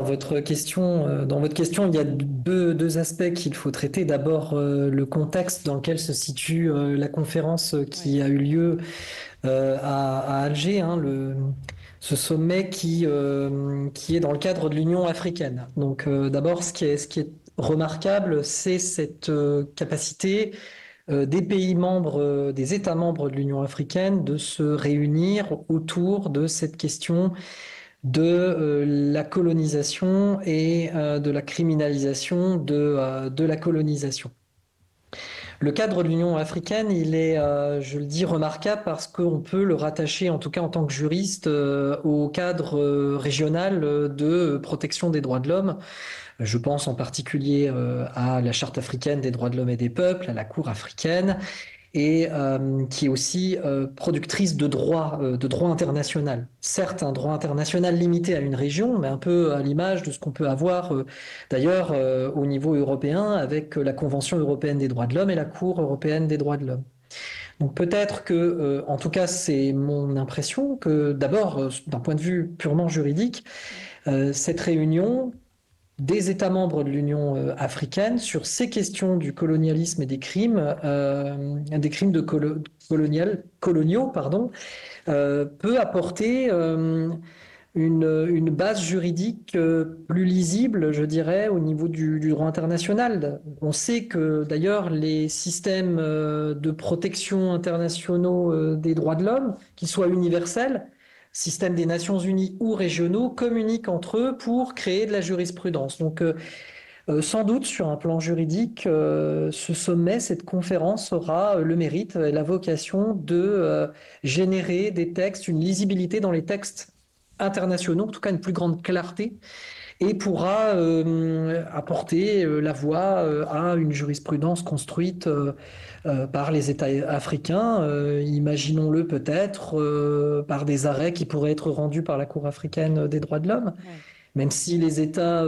Dans votre question, il y a deux aspects qu'il faut traiter. D'abord, le contexte dans lequel se situe la conférence Oui, qui a eu lieu à Alger, hein, ce sommet qui est dans le cadre de l'Union africaine. Donc, d'abord, ce qui est remarquable, c'est cette capacité des pays membres, des États membres de l'Union africaine de se réunir autour de cette question de la colonisation et de la criminalisation de la colonisation. Le cadre de l'Union africaine, il est, je le dis, remarquable parce qu'on peut le rattacher, en tout cas en tant que juriste, au cadre régional de protection des droits de l'homme. Je pense en particulier à la Charte africaine des droits de l'homme et des peuples, à la Cour africaine, et qui est aussi productrice de droit international. Certes, un droit international limité à une région, mais un peu à l'image de ce qu'on peut avoir d'ailleurs au niveau européen avec la Convention européenne des droits de l'homme et la Cour européenne des droits de l'homme. Donc peut-être que, en tout cas, c'est mon impression que d'abord, d'un point de vue purement juridique, cette réunion des États membres de l'Union africaine sur ces questions du colonialisme et des crimes coloniaux, pardon, peut apporter une base juridique plus lisible, je dirais, au niveau du droit international. On sait que d'ailleurs les systèmes de protection internationaux des droits de l'homme, qu'ils soient universels, système des Nations Unies ou régionaux, communiquent entre eux pour créer de la jurisprudence. Donc, sans doute, sur un plan juridique, ce sommet, cette conférence aura le mérite et la vocation de générer des textes, une lisibilité dans les textes internationaux, en tout cas une plus grande clarté, et pourra apporter la voie à une jurisprudence construite par les États africains, imaginons-le peut-être, par des arrêts qui pourraient être rendus par la Cour africaine des droits de l'homme, oui, même si les États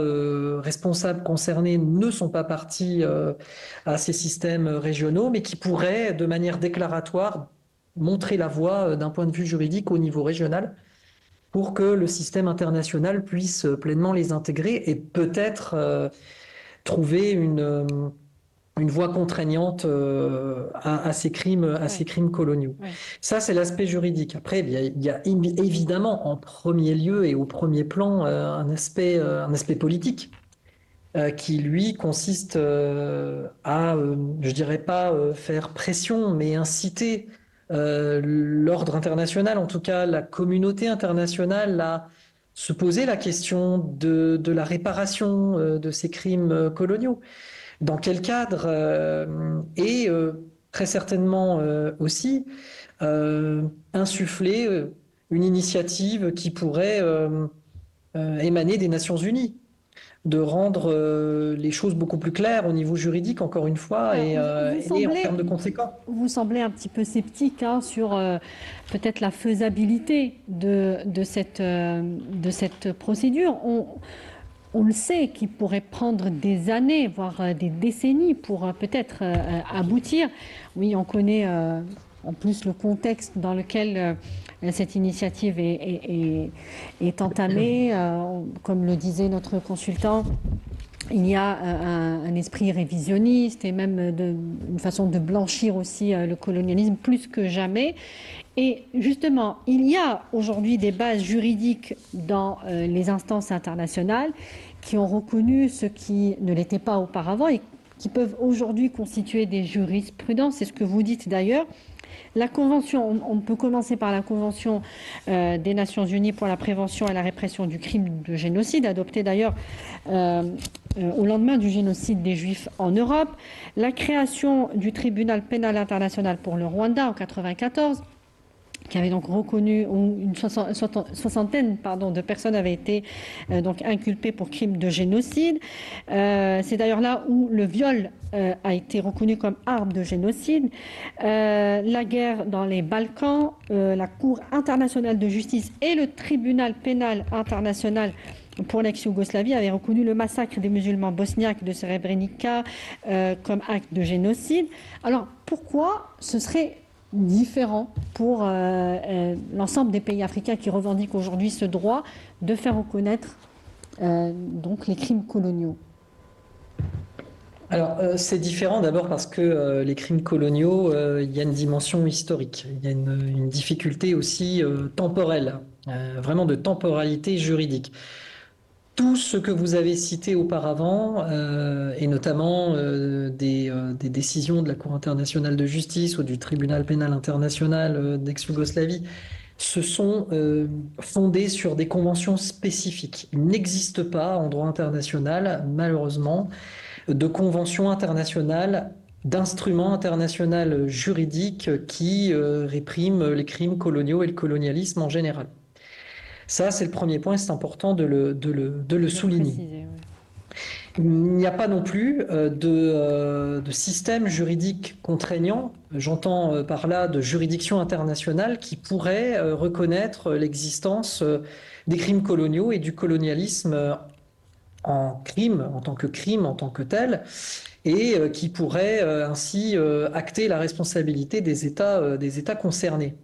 responsables concernés ne sont pas partis à ces systèmes régionaux, mais qui pourraient, de manière déclaratoire, montrer la voie d'un point de vue juridique au niveau régional pour que le système international puisse pleinement les intégrer et peut-être trouver une voie contraignante à oui, ces crimes coloniaux. oui, Ça, c'est l'aspect juridique. Après, il y a évidemment en premier lieu et au premier plan un aspect politique qui, lui, consiste je dirais pas faire pression, mais inciter l'ordre international, en tout cas la communauté internationale, à se poser la question de la réparation de ces crimes coloniaux. Dans quel cadre et très certainement aussi insuffler une initiative qui pourrait émaner des Nations Unies, de rendre les choses beaucoup plus claires au niveau juridique, encore une fois, alors, et en termes de conséquences. vous semblez un petit peu sceptique hein, sur peut-être la faisabilité de cette procédure. On le sait qu'il pourrait prendre des années, voire des décennies pour peut-être aboutir. Oui, on connaît en plus le contexte dans lequel cette initiative est entamée. Comme le disait notre consultant, il y a un esprit révisionniste et même une façon de blanchir aussi le colonialisme plus que jamais. Et justement, il y a aujourd'hui des bases juridiques dans les instances internationales qui ont reconnu ce qui ne l'était pas auparavant et qui peuvent aujourd'hui constituer des jurisprudences. C'est ce que vous dites d'ailleurs. La Convention, on peut commencer par la Convention des Nations Unies pour la prévention et la répression du crime de génocide, adoptée d'ailleurs au lendemain du génocide des Juifs en Europe. La création du tribunal pénal international pour le Rwanda en 1994, qui avait donc reconnu une soixantaine de personnes avaient été donc inculpées pour crimes de génocide. C'est d'ailleurs là où le viol a été reconnu comme arme de génocide. La guerre dans les Balkans, la Cour internationale de justice et le tribunal pénal international pour l'ex-Yougoslavie avait reconnu le massacre des musulmans bosniaques de Srebrenica comme acte de génocide. Alors pourquoi ce serait différent pour l'ensemble des pays africains qui revendiquent aujourd'hui ce droit de faire reconnaître donc les crimes coloniaux. Alors, c'est différent d'abord parce que les crimes coloniaux, il y a une dimension historique, il y a une difficulté aussi temporelle, vraiment de temporalité juridique. Tout ce que vous avez cité auparavant, et notamment des décisions de la Cour internationale de justice ou du Tribunal pénal international d'ex-Yougoslavie, se sont fondés sur des conventions spécifiques. Il n'existe pas en droit international, malheureusement, de conventions internationales, d'instruments internationaux juridiques qui répriment les crimes coloniaux et le colonialisme en général. Ça, c'est le premier point, c'est important de le De le souligner. préciser, oui. Il n'y a pas non plus de système juridique contraignant, j'entends par là de juridiction internationale qui pourrait reconnaître l'existence des crimes coloniaux et du colonialisme en crime, en tant que crime, en tant que tel, et qui pourrait ainsi acter la responsabilité des États concernés.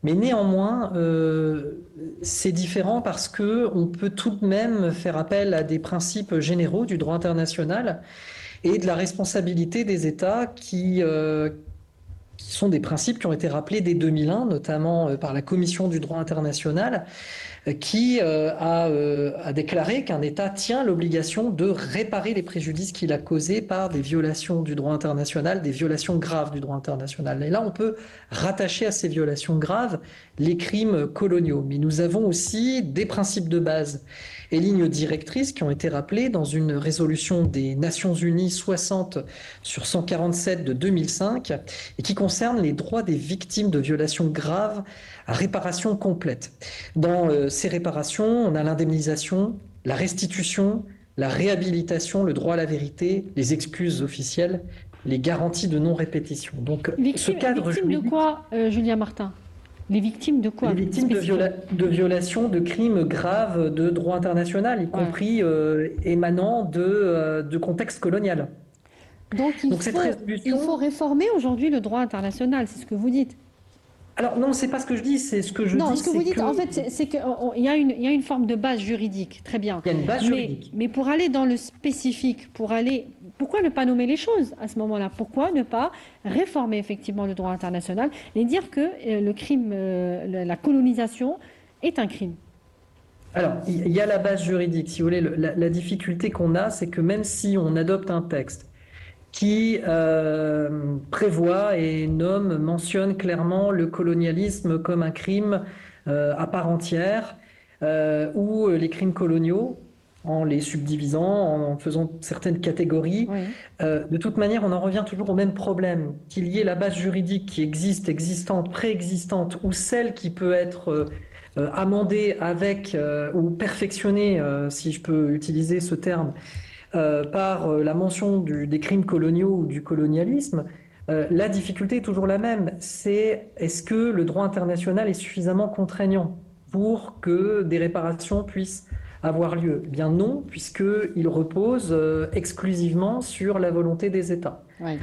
Mais néanmoins, c'est différent parce que on peut tout de même faire appel à des principes généraux du droit international et de la responsabilité des États qui sont des principes qui ont été rappelés dès 2001, notamment par la Commission du droit international, qui a déclaré qu'un État tient l'obligation de réparer les préjudices qu'il a causés par des violations du droit international, des violations graves du droit international. Et là, on peut rattacher à ces violations graves les crimes coloniaux. Mais nous avons aussi des principes de base et lignes directrices qui ont été rappelées dans une résolution des Nations Unies 60 sur 147 de 2005 et qui concernent les droits des victimes de violations graves à réparation complète. Dans ces réparations, on a l'indemnisation, la restitution, la réhabilitation, le droit à la vérité, les excuses officielles, les garanties de non-répétition. Donc ce cadre Victimes de juridique, quoi, Julia Martin? Les victimes de quoi les victimes spécifiquement? de violations, de crimes graves de droit international, y Ouais. compris émanant de contexte colonial. Donc Donc cette il faut résolution, réformer aujourd'hui le droit international, c'est ce que vous dites. alors non, c'est pas ce que je dis, c'est ce que je Non, dis, ce que vous c'est dites, en que fait, c'est qu'il y a une forme de base juridique, très bien. il y a une base juridique. Mais pour aller dans le spécifique, pourquoi ne pas nommer les choses à ce moment-là? Pourquoi ne pas réformer effectivement le droit international et dire que le crime, la colonisation est un crime? Alors, il y a la base juridique. Si vous voulez, la difficulté qu'on a, c'est que même si on adopte un texte qui prévoit et nomme, mentionne clairement le colonialisme comme un crime à part entière, ou les crimes coloniaux, en les subdivisant, en faisant certaines catégories, Oui. de toute manière, on en revient toujours au même problème, qu'il y ait la base juridique qui existe, existante, préexistante, ou celle qui peut être amendée avec ou perfectionnée, si je peux utiliser ce terme, par la mention des crimes coloniaux ou du colonialisme. La difficulté est toujours la même, c'est est-ce que le droit international est suffisamment contraignant pour que des réparations puissent avoir lieu? Eh bien non, puisqu'il repose exclusivement sur la volonté des États. Ouais.